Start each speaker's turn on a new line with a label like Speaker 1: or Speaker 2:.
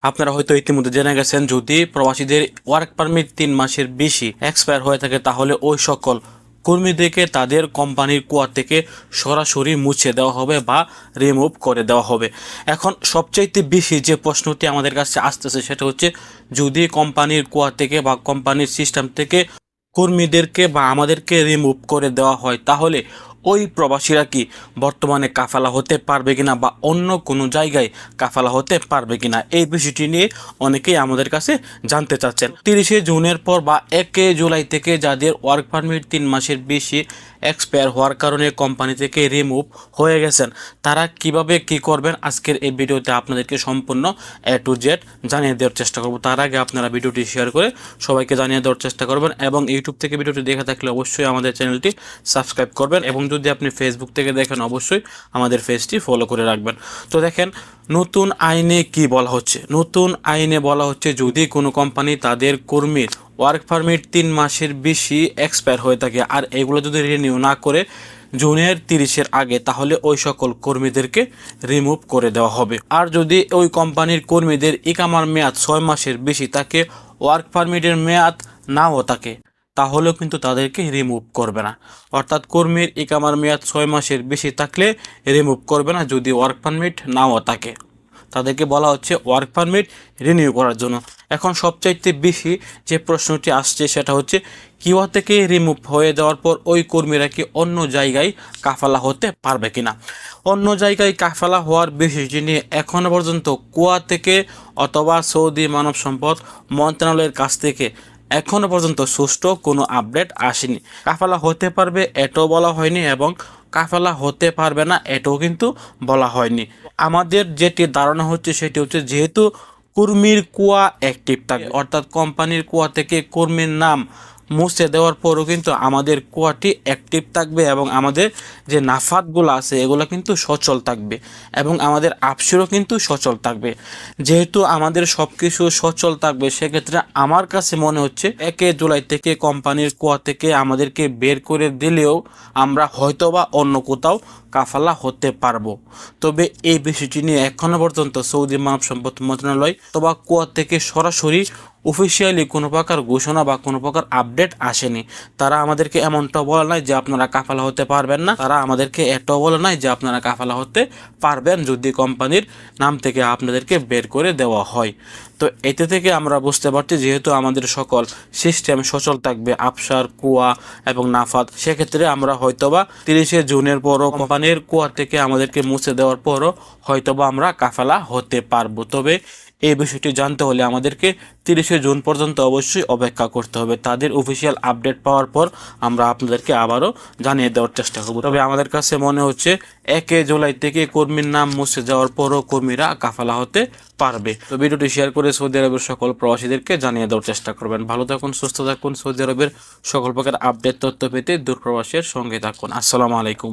Speaker 1: আপনারা হয়তো ইতিমধ্যে জেনে গেছেন, যদি প্রবাসীদের ওয়ার্ক পারমিট 3 মাসের বেশি এক্সপায়ার হয়ে থাকে তাহলে ওই সকল কর্মীদেরকে তাদের কোম্পানির কোয়া থেকে সরাসরি মুছে দেওয়া হবে বা রিমুভ করে দেওয়া হবে। এখন সবচাইতে বেশি যে প্রশ্নটি আমাদের কাছে আসতেছে সেটা হচ্ছে, যদি কোম্পানির কোয়া থেকে বা কোম্পানির সিস্টেম থেকে কর্মীদেরকে বা আমাদেরকে রিমুভ করে দেওয়া হয় তাহলে ওই প্রবাসীরা কি বর্তমানে কাফালা হতে পারবে কিনা বা অন্য কোনো জায়গায় কাফালা হতে পারবে কিনা, এই বিষয়টি নিয়ে অনেকেই আমাদের কাছে জানতে চাচ্ছেন। 30শে জুনের পর বা 1 জুলাই থেকে যাদের ওয়ার্ক পারমিট 3 মাসের বেশি এক্সপায়ার হওয়ার কারণে কোম্পানি থেকে রিমুভ হয়ে গেছেন, তারা কিভাবে কি করবেন আজকের এই ভিডিওতে আপনাদেরকে সম্পূর্ণ A to Z জানিয়ে দেওয়ার চেষ্টা করব। তার আগে আপনারা ভিডিওটি শেয়ার করে সবাইকে জানিয়ে দেওয়ার চেষ্টা করবেন এবং ইউটিউব থেকে ভিডিওটি দেখে থাকলে অবশ্যই আমাদের চ্যানেলটি সাবস্ক্রাইব করবেন এবং যদি আপনি ফেসবুক থেকে দেখেন অবশ্যই আমাদের পেজটি ফলো করে রাখবেন। তো দেখেন, নতুন আইনে কি বলা হচ্ছে। নতুন আইনে বলা হচ্ছে, যদি কোনো কোম্পানি তাদের কর্মীর ওয়ার্ক পারমিট 3 মাসের বেশি এক্সপায়ার হয়ে থাকে আর এগুলো যদি রিনিউ না করে জুনের 30-এর আগে, তাহলে ওই সকল কর্মীদেরকে রিমুভ করে দেওয়া হবে। আর যদি ওই কোম্পানির কর্মীদের ইকামার মেয়াদ 6 মাসের বেশি থাকে, ওয়ার্ক পারমিটের মেয়াদ নাও থাকে, তাহলেও কিন্তু তাদেরকে রিমুভ করবে না। অর্থাৎ কর্মীর ইকামার মেয়াদ 6 মাসের বেশি থাকলে রিমুভ করবে না, যদি ওয়ার্ক পারমিট নাও থাকে তাদেরকে বলা হচ্ছে ওয়ার্ক পারমিট রিনিউ করার জন্য। এখন সবচাইতে বেশি যে প্রশ্নটি আসছে সেটা হচ্ছে, কিওয়া থেকে রিমুভ হয়ে যাওয়ার পর ওই কর্মীরা কি অন্য জায়গায় কাফালা হতে পারবে কিনা। অন্য জায়গায় কাফালা হওয়ার বিষয়টি নিয়ে এখনও পর্যন্ত কুয়া থেকে অথবা সৌদি মানব সম্পদ মন্ত্রণালয়ের কাছ থেকে এখনও পর্যন্ত সুষ্ঠু কোনো আপডেট আসেনি। কাফালা হতে পারবে এটাও বলা হয়নি এবং কাফালা হতে পারবে না এটাও কিন্তু বলা হয়নি। আমাদের যেটি ধারণা হচ্ছে সেটি হচ্ছে, যেহেতু কর্মীর কুয়া অ্যাক্টিভ থাকে, অর্থাৎ কোম্পানির কুয়া থেকে কর্মীর নাম মুছে দেওয়ার পরও কিন্তু আমাদের কুয়াটি অ্যাক্টিভ থাকবে এবং আমাদের যে নাফাতগুলো আছে এগুলো কিন্তু সচল থাকবে এবং আমাদের আপসিরও কিন্তু সচল থাকবে। যেহেতু আমাদের সব কিছু সচল থাকবে, সেক্ষেত্রে আমার কাছে মনে হচ্ছে 1 জুলাই থেকে কোম্পানির কুয়া থেকে আমাদেরকে বের করে দিলেও আমরা হয়তোবা অন্য কোথাও কাফালা হতে পারবো। তবে এই বিষয়টি নিয়ে এখনো পর্যন্ত সৌদি মানব সম্পদ মন্ত্রণালয় অথবা কুয়া থেকে সরাসরি অফিসিয়ালি কোনো প্রকার ঘোষণা বা কোনো প্রকার আপডেট আসেনি। তারা আমাদেরকে এমনটাও বলে নাই যে আপনারা কাফালা হতে পারবেন না, তারা আমাদেরকে এটাও বলে নাই যে আপনারা কাফালা হতে পারবেন যদি কোম্পানির নাম থেকে আপনাদেরকে বের করে দেওয়া হয়। তো এতে থেকে আমরা বুঝতে পারছি, যেহেতু আমাদের সকল সিস্টেম সচল থাকবে, আফসার, কুয়া এবং নাফাত, সেক্ষেত্রে আমরা হয়তোবা 30শে জুনের পরও কোম্পানির কুয়া থেকে আমাদেরকে মুছে দেওয়ার পরও হয়তোবা আমরা কাফালা হতে পারবো। তবে এই বিষয়টি জানতে হলে আমাদেরকে 30শে জুন পর্যন্ত অবশ্যই অপেক্ষা করতে হবে। তাদের অফিসিয়াল আপডেট পাওয়ার পর আমরা আপনাদেরকে আবারও জানিয়ে দেওয়ার চেষ্টা করব। তবে আমাদের কাছে মনে হচ্ছে 1 জুলাই থেকে কর্মীর নাম মুছে যাওয়ার পরও কর্মীরা কাফালা হতে পারবে। তো ভিডিওটি শেয়ার করে সৌদি আরবের সকল প্রবাসীদেরকে জানিয়ে দেওয়ার চেষ্টা করবেন। ভালো থাকুন, সুস্থ থাকুন, সৌদি আরবের সকল প্রকার আপডেট তথ্য পেতে দূরপ্রবাসের সঙ্গে থাকুন। আসসালামু আলাইকুম।